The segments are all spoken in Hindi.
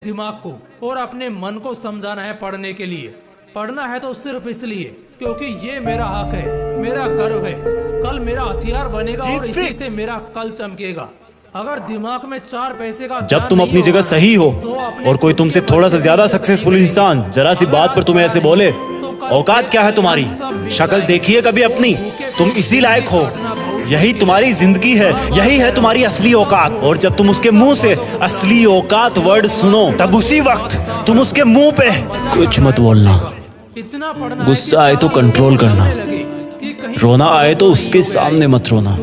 दिमाग को और अपने मन को समझाना है पढ़ने के लिए। पढ़ना है तो सिर्फ इसलिए क्योंकि ये मेरा हक है, मेरा गर्व है। कल मेरा हथियार बनेगा और इसी से मेरा कल चमकेगा। अगर दिमाग में 4 पैसे का जब तुम अपनी जगह सही हो और कोई तुमसे थोड़ा सा ज्यादा सक्सेसफुल इंसान जरा सी बात पर तुम्हें ऐसे बोले, औकात क्या है तुम्हारी? शक्ल देखिए कभी अपनी, तुम इसी लायक हो। यही तुम्हारी जिंदगी है, यही है तुम्हारी असली औकात। और जब तुम उसके मुंह से असली औकात वर्ड सुनो, तब उसी वक्त तुम उसके मुंह पे कुछ मत बोलना। गुस्सा आए तो कंट्रोल करना, रोना आए तो उसके सामने मत रोना।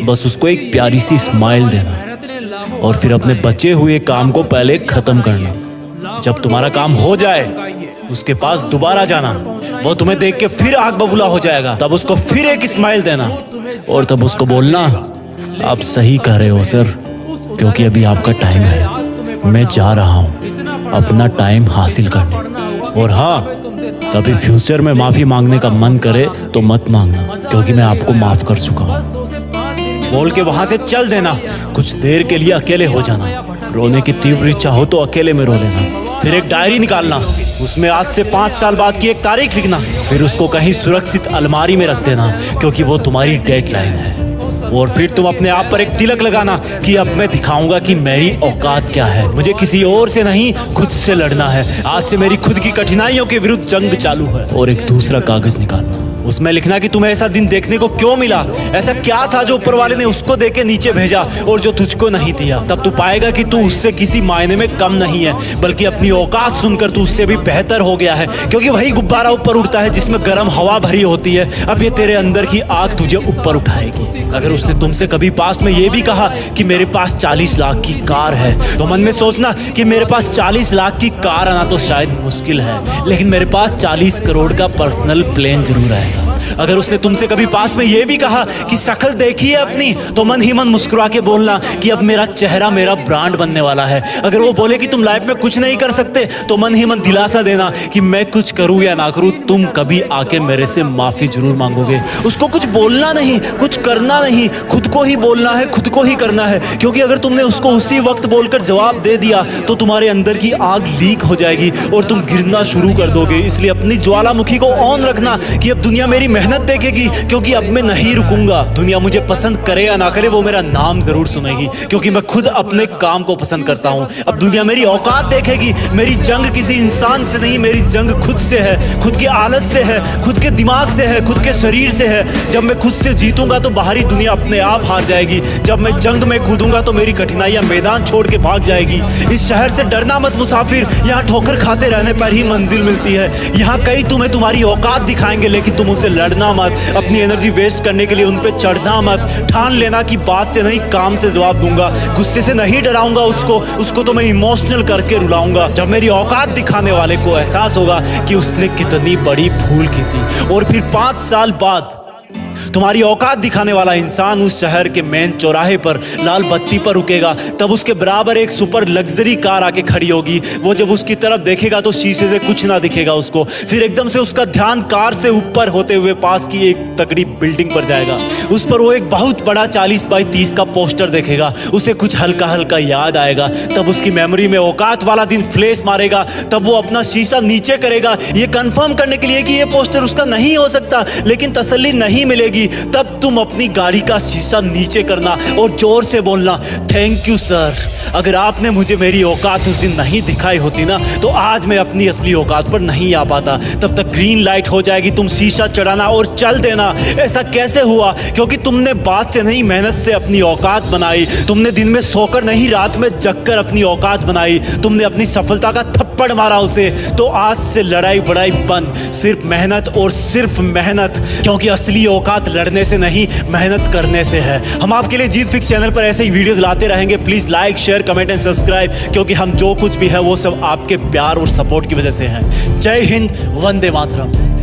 बस उसको एक प्यारी सी स्माइल देना और फिर अपने बचे हुए काम को पहले खत्म करना। जब तुम्हारा काम हो जाए उसके पास दोबारा जाना, वो तुम्हें देख के फिर आग बबूला हो जाएगा। तब उसको फिर एक स्माइल देना और तब उसको बोलना, आप सही कह रहे हो सर, क्योंकि अभी आपका टाइम है, मैं जा रहा हूँ अपना टाइम हासिल करने। और हाँ, कभी फ्यूचर में माफी मांगने का मन करे तो मत मांगना, क्योंकि मैं आपको माफ कर चुका हूँ। बोल के वहां से चल देना। कुछ देर के लिए अकेले हो जाना, रोने की तीव्र इच्छा हो तो अकेले में रो लेना। फिर एक डायरी निकालना, उसमें आज से 5 साल बाद की एक तारीख लिखना, फिर उसको कहीं सुरक्षित अलमारी में रख देना, क्योंकि वो तुम्हारी डेडलाइन है। और फिर तुम अपने आप पर एक तिलक लगाना कि अब मैं दिखाऊंगा कि मेरी औकात क्या है। मुझे किसी और से नहीं, खुद से लड़ना है। आज से मेरी खुद की कठिनाइयों के विरुद्ध जंग चालू है। और एक दूसरा कागज निकालना, उसमें लिखना कि तुम्हें ऐसा दिन देखने को क्यों मिला, ऐसा क्या था जो ऊपर वाले ने उसको देके नीचे भेजा और जो तुझको नहीं दिया। तब तू पाएगा कि तू उससे किसी मायने में कम नहीं है, बल्कि अपनी औकात सुनकर तू उससे भी बेहतर हो गया है। क्योंकि वही गुब्बारा ऊपर उड़ता है जिसमें गर्म हवा भरी होती है। अब ये तेरे अंदर की आग तुझे ऊपर उठाएगी। अगर उसने तुमसे कभी पास में ये भी कहा कि मेरे पास 40 लाख की कार है, तो मन में सोचना कि मेरे पास 40 लाख की कार आना तो शायद मुश्किल है, लेकिन मेरे पास 40 करोड़ का पर्सनल प्लेन जरूर आएगा। अगर उसने तुमसे कभी पास में ये भी कहा कि शक्ल देखी है अपनी, तो मन ही मन मुस्कुरा के बोलना कि अब मेरा चेहरा मेरा ब्रांड बनने वाला है। अगर वो बोले कि तुम लाइफ में कुछ नहीं कर सकते, तो मन ही मन दिलासा देना कि मैं कुछ करूं या ना करूं, तुम कभी आके मेरे से माफी जरूर मांगोगे। उसको कुछ बोलना नहीं, कुछ करना नहीं, खुद को ही बोलना है, खुद को ही करना है। क्योंकि अगर तुमने उसको उसी वक्त बोलकर जवाब दे दिया तो तुम्हारे अंदर की आग लीक हो जाएगी और तुम गिरना शुरू कर दोगे। इसलिए अपनी ज्वालामुखी को ऑन रखना कि अब दुनिया मेरी मेहनत देखेगी, क्योंकि अब मैं नहीं रुकूंगा। दुनिया मुझे पसंद करे या ना करे, वो मेरा नाम जरूर सुनेगी, क्योंकि मैं खुद अपने काम को पसंद करता हूं। अब दुनिया मेरी औकात देखेगी। मेरी जंग किसी इंसान से नहीं, मेरी जंग खुद से है, खुद की आदत से है, खुद के दिमाग से है, खुद के शरीर से है। जब मैं खुद से जीतूंगा तो बाहरी दुनिया अपने आप हार जाएगी। जब मैं जंग में कूदूंगा तो मेरी कठिनाइयां मैदान छोड़ के भाग जाएगी। इस शहर से डरना मत मुसाफिर, यहाँ ठोकर खाते रहने पर ही मंजिल मिलती है। यहाँ कई तुम्हें तुम्हारी औकात दिखाएंगे, लेकिन तुम उनसे लड़ना मत, अपनी एनर्जी वेस्ट करने के लिए उन पे चढ़ना मत। ठान लेना कि बात से नहीं, काम से जवाब दूंगा। गुस्से से नहीं डराऊंगा उसको तो मैं इमोशनल करके रुलाऊंगा। जब मेरी औकात दिखाने वाले को एहसास होगा कि उसने कितनी बड़ी भूल की थी। और फिर 5 साल बाद तुम्हारी औकात दिखाने वाला इंसान उस शहर के मेन चौराहे पर लाल बत्ती पर रुकेगा, तब उसके बराबर एक सुपर लग्जरी कार आके खड़ी होगी। वो जब उसकी तरफ देखेगा तो शीशे से कुछ ना दिखेगा उसको। फिर एकदम से उसका ध्यान कार से ऊपर होते हुए पास की एक तगड़ी बिल्डिंग पर जाएगा। उस पर वो एक बहुत बड़ा 40 बाई 30 का पोस्टर देखेगा। उसे कुछ हल्का हल्का याद आएगा। तब उसकी मेमोरी में औकात वाला दिन फ्लैश मारेगा। तब वो अपना शीशा नीचे करेगा, ये कंफर्म करने के लिए कि ये पोस्टर उसका नहीं हो सकता, लेकिन तसल्ली नहीं मिलेगी। तब तुम अपनी गाड़ी का शीशा नीचे करना और जोर से बोलना, थैंक यू सर, अगर आपने मुझे मेरी औकात उस दिन नहीं दिखाई होती ना, तो आज मैं अपनी असली औकात पर नहीं आ पाता। तब तक ग्रीन लाइट हो जाएगी, तुम शीशा चढ़ाना और चल देना। ऐसा कैसे हुआ? क्योंकि तुमने बात से नहीं, मेहनत से अपनी औकात बनाई। तुमने दिन में सोकर नहीं, रात में जगकर अपनी औकात बनाई। तुमने अपनी सफलता का थप्पड़ मारा उसे। तो आज से लड़ाई वड़ाई बंद, सिर्फ मेहनत और सिर्फ मेहनत, क्योंकि असली औकात लड़ने से नहीं, मेहनत करने से है। हम आपके लिए जीत फिक्स चैनल पर ऐसे ही वीडियोस लाते रहेंगे। Please like, share, comment and subscribe, क्योंकि हम जो कुछ भी है वो सब आपके प्यार और सपोर्ट की वजह से है। जय हिंद, वंदे मातरम।